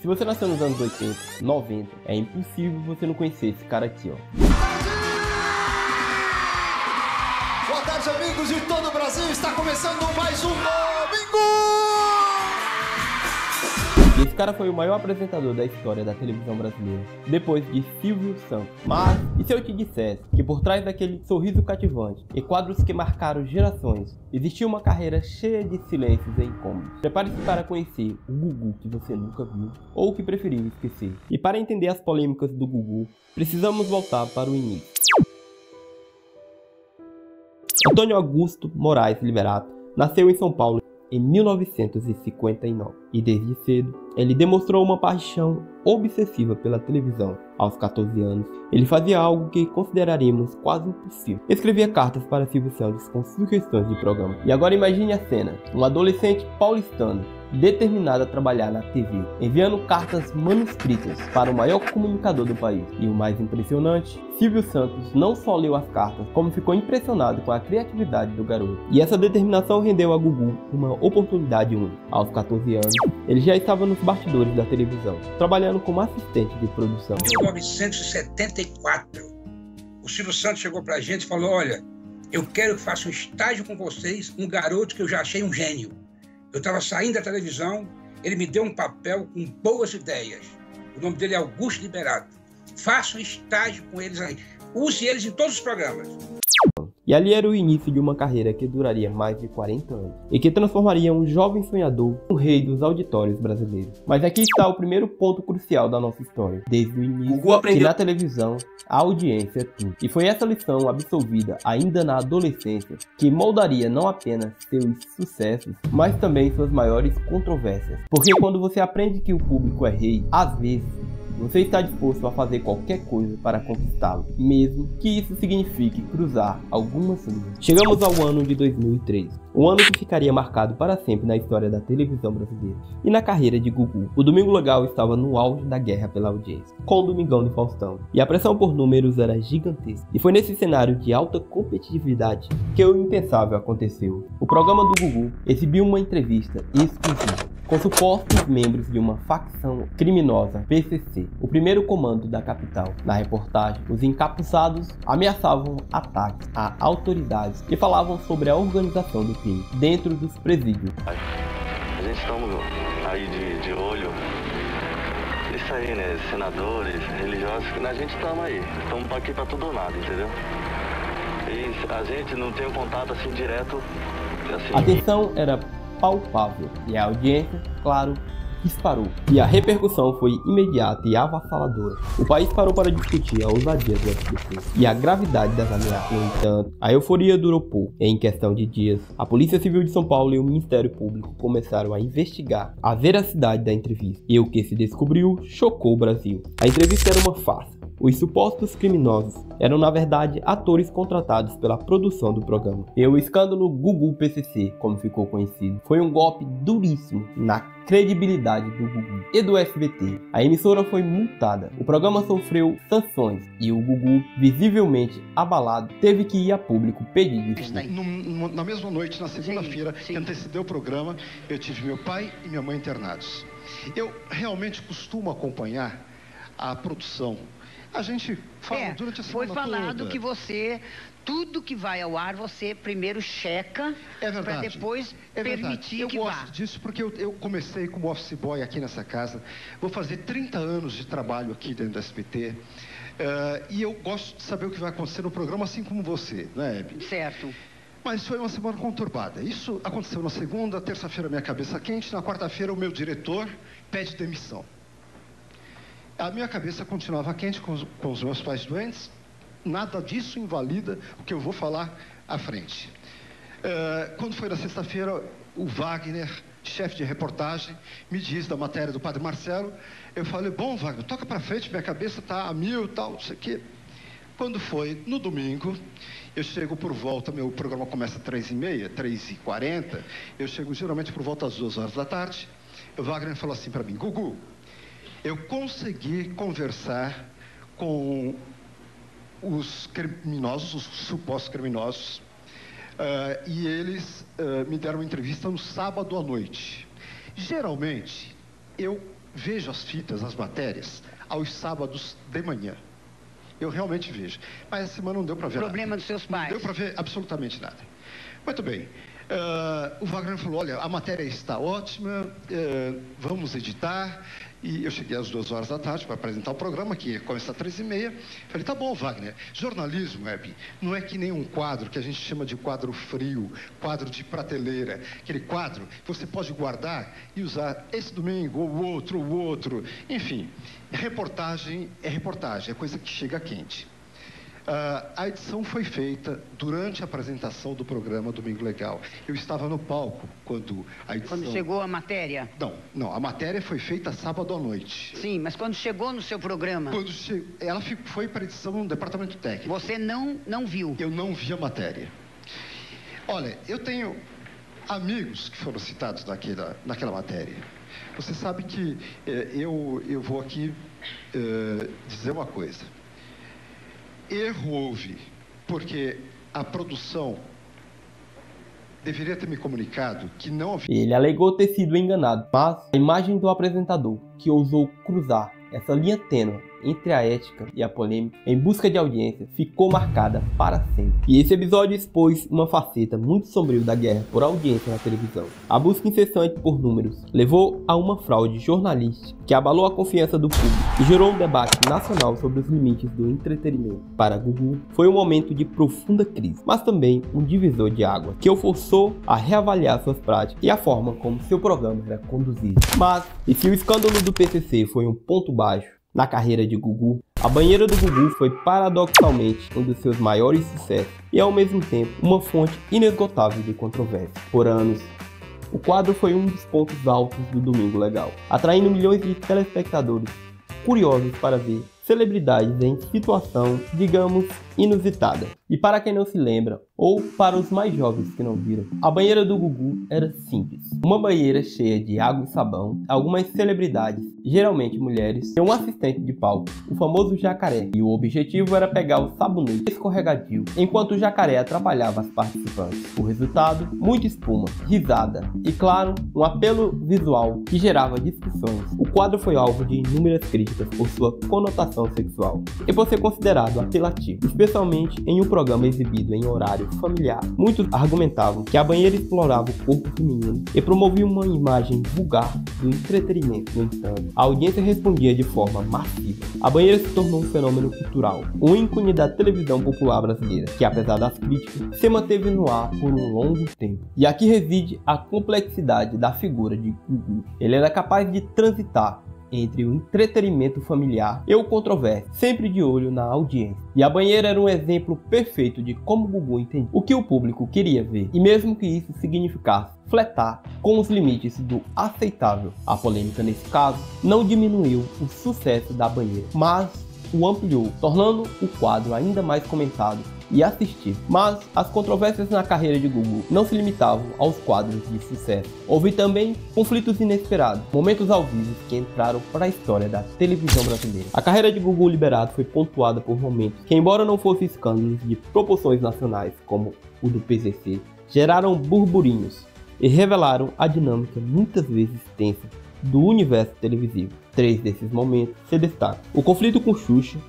Se você nasceu nos anos 80, 90, é impossível você não conhecer esse cara aqui, ó. Boa tarde, amigos de todo o Brasil. Está começando mais um Domingo! E esse cara foi o maior apresentador da história da televisão brasileira, depois de Silvio Santos. Mas, e se eu te dissesse que por trás daquele sorriso cativante e quadros que marcaram gerações, existia uma carreira cheia de silêncios e incômodos? Prepare-se para conhecer o Gugu que você nunca viu, ou que preferiu esquecer. E para entender as polêmicas do Gugu, precisamos voltar para o início. Antônio Augusto Moraes Liberato nasceu em São Paulo em 1959 e desde cedo ele demonstrou uma paixão obsessiva pela televisão. Aos 14 anos, ele fazia algo que consideraríamos quase impossível. Escrevia cartas para Silvio Santos com sugestões de programa. E agora imagine a cena, um adolescente paulistano determinado a trabalhar na TV, enviando cartas manuscritas para o maior comunicador do país. E o mais impressionante, Silvio Santos não só leu as cartas, como ficou impressionado com a criatividade do garoto. E essa determinação rendeu a Gugu uma oportunidade única. Aos 14 anos, ele já estava nos bastidores da televisão, trabalhando como assistente de produção. Em 1974, o Silvio Santos chegou pra gente e falou: olha, eu quero que faça um estágio com vocês, um garoto que eu já achei um gênio. Eu estava saindo da televisão, ele me deu um papel com boas ideias. O nome dele é Augusto Liberato. Faça um estágio com eles aí. Use eles em todos os programas. E ali era o início de uma carreira que duraria mais de 40 anos e que transformaria um jovem sonhador no rei dos auditórios brasileiros. Mas aqui está o primeiro ponto crucial da nossa história. Desde o início, que na televisão a audiência é tudo. E foi essa lição absolvida ainda na adolescência que moldaria não apenas seus sucessos, mas também suas maiores controvérsias. Porque quando você aprende que o público é rei, às vezes você está disposto a fazer qualquer coisa para conquistá-lo, mesmo que isso signifique cruzar algumas linhas. Chegamos ao ano de 2003, um ano que ficaria marcado para sempre na história da televisão brasileira e na carreira de Gugu. O Domingo Legal estava no auge da guerra pela audiência, com o Domingão do Faustão, e a pressão por números era gigantesca. E foi nesse cenário de alta competitividade que o impensável aconteceu. O programa do Gugu exibiu uma entrevista exclusiva com supostos membros de uma facção criminosa, PCC, o primeiro comando da capital. Na reportagem, os encapuçados ameaçavam ataques a autoridades e falavam sobre a organização do crime dentro dos presídios. A gente estamos aí de olho, isso aí, né, senadores, religiosos, a gente estamos aí, estamos aqui para tudo ou nada, entendeu? E a gente não tem um contato assim direto, assim. A tensão era palpável e a audiência, claro, disparou. E a repercussão foi imediata e avassaladora. O país parou para discutir a ousadia do SBT e a gravidade das ameaças. No entanto, a euforia durou pouco. Em questão de dias, a Polícia Civil de São Paulo e o Ministério Público começaram a investigar a veracidade da entrevista. E o que se descobriu chocou o Brasil. A entrevista era uma farsa. Os supostos criminosos eram, na verdade, atores contratados pela produção do programa. E o escândalo Gugu PCC, como ficou conhecido, foi um golpe duríssimo na credibilidade do Gugu e do SBT. A emissora foi multada, o programa sofreu sanções e o Gugu, visivelmente abalado, teve que ir a público pedir desculpas. Na mesma noite, na segunda-feira, que antecedeu o programa, eu tive meu pai e minha mãe internados. Eu realmente costumo acompanhar a produção. A gente fala durante a semana foi falado toda. Que você, tudo que vai ao ar, você primeiro checa para depois permitir que vá. Eu gosto disso porque eu comecei como office boy aqui nessa casa. Vou fazer 30 anos de trabalho aqui dentro do SBT. E eu gosto de saber o que vai acontecer no programa, assim como você, né, Hebe? Certo. Mas foi uma semana conturbada. Isso aconteceu na segunda, terça-feira minha cabeça quente, na quarta-feira o meu diretor pede demissão. A minha cabeça continuava quente com os meus pais doentes. Nada disso invalida o que eu vou falar à frente. Quando foi na sexta-feira, o Wagner, chefe de reportagem, me diz da matéria do Padre Marcelo. Eu falei: bom, Wagner, toca para frente, minha cabeça está a mil e tal, não sei o quê. Quando foi no domingo, eu chego por volta, meu programa começa às 3h30, 3h40, eu chego geralmente por volta às 2h da tarde. O Wagner falou assim para mim: Gugu, eu consegui conversar com os criminosos, os supostos criminosos, e eles me deram uma entrevista no sábado à noite. Geralmente, eu vejo as fitas, as matérias, aos sábados de manhã. Eu realmente vejo. Mas essa semana não deu para ver Problema nada. dos seus pais. Não deu para ver absolutamente nada. Muito bem. O Wagner falou, olha, a matéria está ótima, vamos editar. E eu cheguei às 2 horas da tarde para apresentar o programa, que começa às 3h30. Falei, tá bom, Wagner, jornalismo, Hebe, não é que nem um quadro que a gente chama de quadro frio, quadro de prateleira. Aquele quadro que você pode guardar e usar esse domingo, ou o outro. Enfim, reportagem, é coisa que chega quente. A edição foi feita durante a apresentação do programa Domingo Legal. Eu estava no palco quando a edição... Quando chegou a matéria? Não, a matéria foi feita sábado à noite. Sim, mas quando chegou no seu programa? Ela foi para a edição no departamento técnico. Você não viu? Eu não vi a matéria. Olha, eu tenho amigos que foram citados naquela matéria. Você sabe que eu vou aqui dizer uma coisa. Erro houve, porque a produção deveria ter me comunicado que não havia... Ele alegou ter sido enganado, mas a imagem do apresentador, que ousou cruzar essa linha tênue entre a ética e a polêmica em busca de audiência, ficou marcada para sempre. E esse episódio expôs uma faceta muito sombria da guerra por audiência na televisão. A busca incessante por números levou a uma fraude jornalística que abalou a confiança do público e gerou um debate nacional sobre os limites do entretenimento. Para Gugu, foi um momento de profunda crise, mas também um divisor de águas, que o forçou a reavaliar suas práticas e a forma como seu programa era conduzido. Mas, e se o escândalo do PCC foi um ponto baixo na carreira de Gugu, a banheira do Gugu foi paradoxalmente um dos seus maiores sucessos e ao mesmo tempo uma fonte inesgotável de controvérsia. Por anos, o quadro foi um dos pontos altos do Domingo Legal, atraindo milhões de telespectadores curiosos para ver celebridades em situação, digamos, inusitada. E para quem não se lembra, ou para os mais jovens que não viram, a banheira do Gugu era simples. Uma banheira cheia de água e sabão, algumas celebridades, geralmente mulheres, e um assistente de palco, o famoso jacaré. E o objetivo era pegar o sabonete escorregadio, enquanto o jacaré atrapalhava as participantes. O resultado, muita espuma, risada e, claro, um apelo visual que gerava discussões. O quadro foi alvo de inúmeras críticas por sua conotação sexual e por ser considerado apelativo, especialmente em um programa exibido em horário familiar. Muitos argumentavam que a banheira explorava o corpo feminino e promovia uma imagem vulgar do entretenimento. No entanto, a audiência respondia de forma massiva. A banheira se tornou um fenômeno cultural, um ícone da televisão popular brasileira, que apesar das críticas, se manteve no ar por um longo tempo. E aqui reside a complexidade da figura de Gugu. Ele era capaz de transitar entre o entretenimento familiar e o controverso, sempre de olho na audiência. E a banheira era um exemplo perfeito de como Gugu entendia o que o público queria ver, e mesmo que isso significasse fletar com os limites do aceitável. A polêmica nesse caso não diminuiu o sucesso da banheira, mas o ampliou, tornando o quadro ainda mais comentado e assistido. Mas as controvérsias na carreira de Gugu não se limitavam aos quadros de sucesso. Houve também conflitos inesperados, momentos ao vivo que entraram para a história da televisão brasileira. A carreira de Gugu Liberato foi pontuada por momentos que, embora não fossem escândalos de proporções nacionais como o do PCC, geraram burburinhos e revelaram a dinâmica muitas vezes tensa do universo televisivo. 3 desses momentos se destacam: o conflito com Xuxa,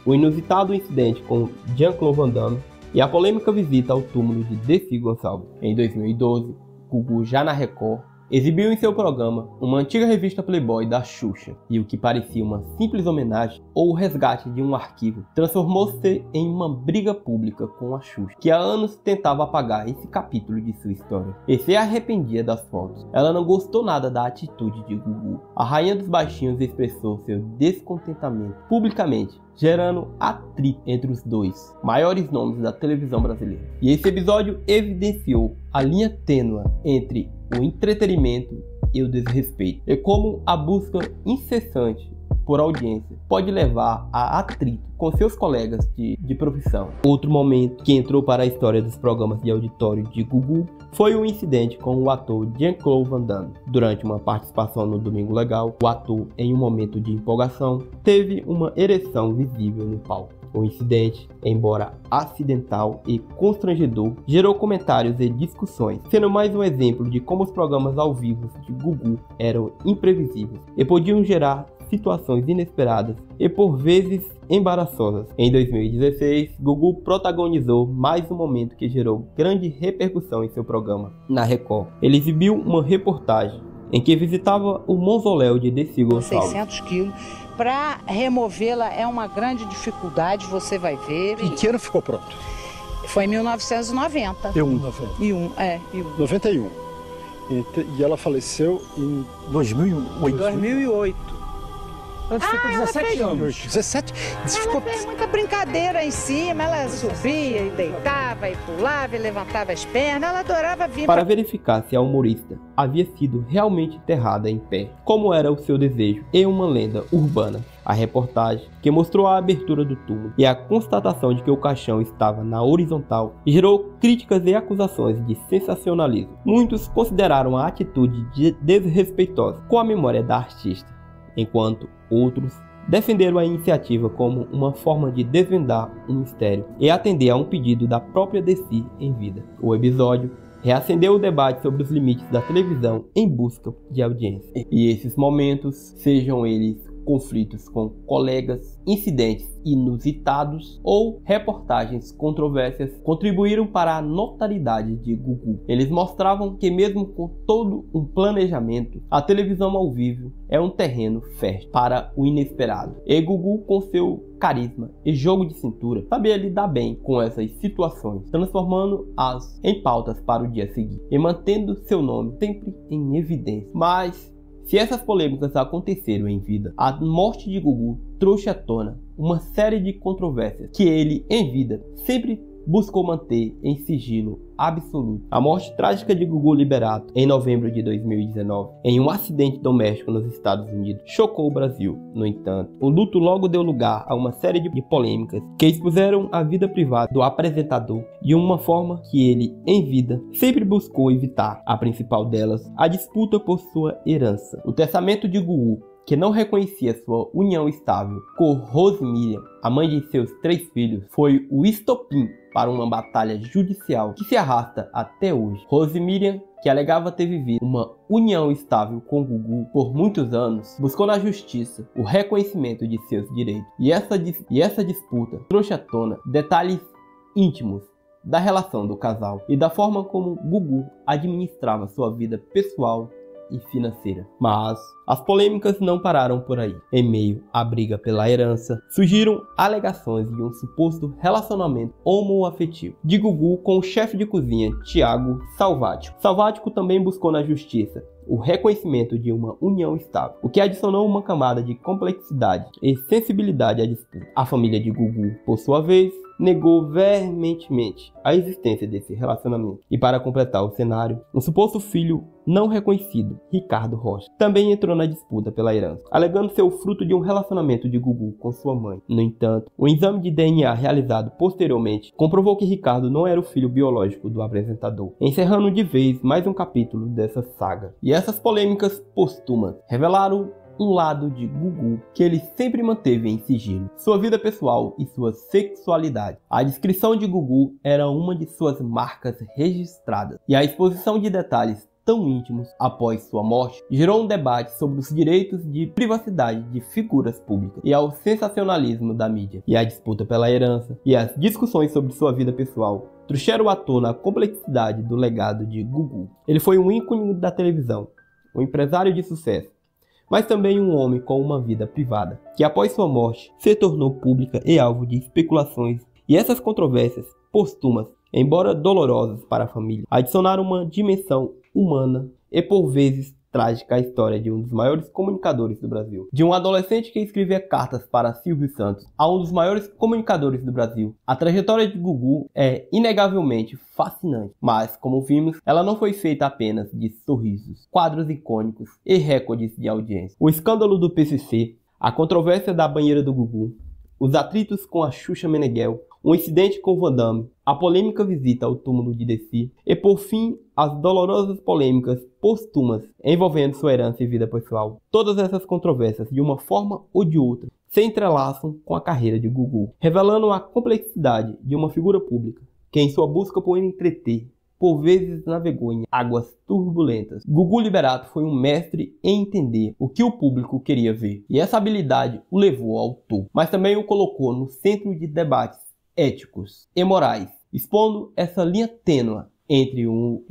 o inusitado incidente com Jean-Claude Van Damme e a polêmica visita ao túmulo de Desi Gonçalves. Em 2012, Gugu, já na Record, exibiu em seu programa uma antiga revista Playboy da Xuxa, e o que parecia uma simples homenagem ou resgate de um arquivo transformou-se em uma briga pública com a Xuxa, que há anos tentava apagar esse capítulo de sua história e se arrependia das fotos. Ela não gostou nada da atitude de Gugu. A rainha dos baixinhos expressou seu descontentamento publicamente, gerando atrito entre os dois maiores nomes da televisão brasileira. E esse episódio evidenciou a linha tênue entre o entretenimento e o desrespeito, e como a busca incessante por audiência pode levar a atrito com seus colegas de profissão. Outro momento que entrou para a história dos programas de auditório de Gugu foi o incidente com o ator Jean-Claude Van Damme. Durante uma participação no Domingo Legal, o ator, em um momento de empolgação, teve uma ereção visível no palco. O incidente, embora acidental e constrangedor, gerou comentários e discussões, sendo mais um exemplo de como os programas ao vivo de Gugu eram imprevisíveis e podiam gerar situações inesperadas e por vezes embaraçosas. Em 2016, Gugu protagonizou mais um momento que gerou grande repercussão em seu programa na Record. Ele exibiu uma reportagem em que visitava o mausoléu de Dercy Gonçalves. 600 quilos. Para removê-la é uma grande dificuldade, você vai ver. Em que ano ficou pronto? Foi em 1990. E 91. E ela faleceu em 2008. 2008. Ela ficou 17 anos. 17? Ela fez muita brincadeira em cima, ela subia e deitava e pulava e levantava as pernas, ela adorava vir. Para verificar se a humorista havia sido realmente enterrada em pé, como era o seu desejo, em uma lenda urbana. A reportagem, que mostrou a abertura do túmulo e a constatação de que o caixão estava na horizontal, gerou críticas e acusações de sensacionalismo. Muitos consideraram a atitude desrespeitosa com a memória da artista, enquanto outros defenderam a iniciativa como uma forma de desvendar um mistério e atender a um pedido da própria Dercy em vida. O episódio reacendeu o debate sobre os limites da televisão em busca de audiência. E esses momentos, sejam eles conflitos com colegas, incidentes inusitados ou reportagens controversas, contribuíram para a notoriedade de Gugu. Eles mostravam que mesmo com todo um planejamento, a televisão ao vivo é um terreno fértil para o inesperado. E Gugu, com seu carisma e jogo de cintura, sabia lidar bem com essas situações, transformando-as em pautas para o dia seguinte e mantendo seu nome sempre em evidência. Mas se essas polêmicas aconteceram em vida, a morte de Gugu trouxe à tona uma série de controvérsias que ele, em vida, sempre buscou manter em sigilo absoluto. A morte trágica de Gugu Liberato, em novembro de 2019, em um acidente doméstico nos Estados Unidos, chocou o Brasil. No entanto, o luto logo deu lugar a uma série de polêmicas que expuseram a vida privada do apresentador de uma forma que ele, em vida, sempre buscou evitar. A principal delas, a disputa por sua herança. O testamento de Gugu, que não reconhecia sua união estável com Rose Miriam, a mãe de seus 3 filhos, foi o estopim para uma batalha judicial que se arrasta até hoje. Rose Miriam, que alegava ter vivido uma união estável com Gugu por muitos anos, buscou na justiça o reconhecimento de seus direitos. E essa disputa trouxe à tona detalhes íntimos da relação do casal e da forma como Gugu administrava sua vida pessoal e financeira. Mas as polêmicas não pararam por aí. Em meio à briga pela herança, surgiram alegações de um suposto relacionamento homoafetivo de Gugu com o chefe de cozinha Thiago Salvático. Salvático também buscou na justiça o reconhecimento de uma união estável, o que adicionou uma camada de complexidade e sensibilidade à disputa. A família de Gugu, por sua vez, negou veementemente a existência desse relacionamento. E para completar o cenário, um suposto filho não reconhecido, Ricardo Rocha, também entrou na disputa pela herança, alegando ser o fruto de um relacionamento de Gugu com sua mãe. No entanto, o exame de DNA realizado posteriormente comprovou que Ricardo não era o filho biológico do apresentador, encerrando de vez mais um capítulo dessa saga. E essas polêmicas póstumas revelaram um lado de Gugu que ele sempre manteve em sigilo: sua vida pessoal e sua sexualidade. A descrição de Gugu era uma de suas marcas registradas, e a exposição de detalhes tão íntimos após sua morte gerou um debate sobre os direitos de privacidade de figuras públicas e ao sensacionalismo da mídia. E a disputa pela herança e as discussões sobre sua vida pessoal trouxeram à tona a complexidade do legado de Gugu. Ele foi um ícone da televisão, um empresário de sucesso, mas também um homem com uma vida privada, que após sua morte se tornou pública e alvo de especulações. E essas controvérsias póstumas, embora dolorosas para a família, adicionaram uma dimensão humana e por vezes trágica à história de um dos maiores comunicadores do Brasil. De um adolescente que escrevia cartas para Silvio Santos a um dos maiores comunicadores do Brasil, a trajetória de Gugu é inegavelmente fascinante, mas, como vimos, ela não foi feita apenas de sorrisos, quadros icônicos e recordes de audiência. O escândalo do PCC, a controvérsia da banheira do Gugu, os atritos com a Xuxa Meneghel, um incidente com o Van Damme, a polêmica visita ao túmulo de Desi e, por fim, as dolorosas polêmicas póstumas envolvendo sua herança e vida pessoal. Todas essas controvérsias, de uma forma ou de outra, se entrelaçam com a carreira de Gugu, revelando a complexidade de uma figura pública que, em sua busca por entreter, por vezes navegou em águas turbulentas. Gugu Liberato foi um mestre em entender o que o público queria ver, e essa habilidade o levou ao topo, mas também o colocou no centro de debates éticos e morais, expondo essa linha tênue entre o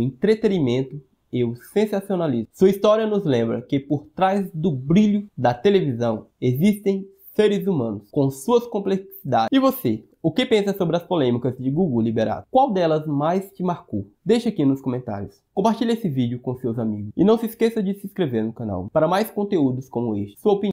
entretenimento e o sensacionalismo. Sua história nos lembra que por trás do brilho da televisão existem seres humanos com suas complexidades. E você? O que pensa sobre as polêmicas de Gugu Liberato? Qual delas mais te marcou? Deixa aqui nos comentários. Compartilhe esse vídeo com seus amigos. E não se esqueça de se inscrever no canal para mais conteúdos como este. Sua opinião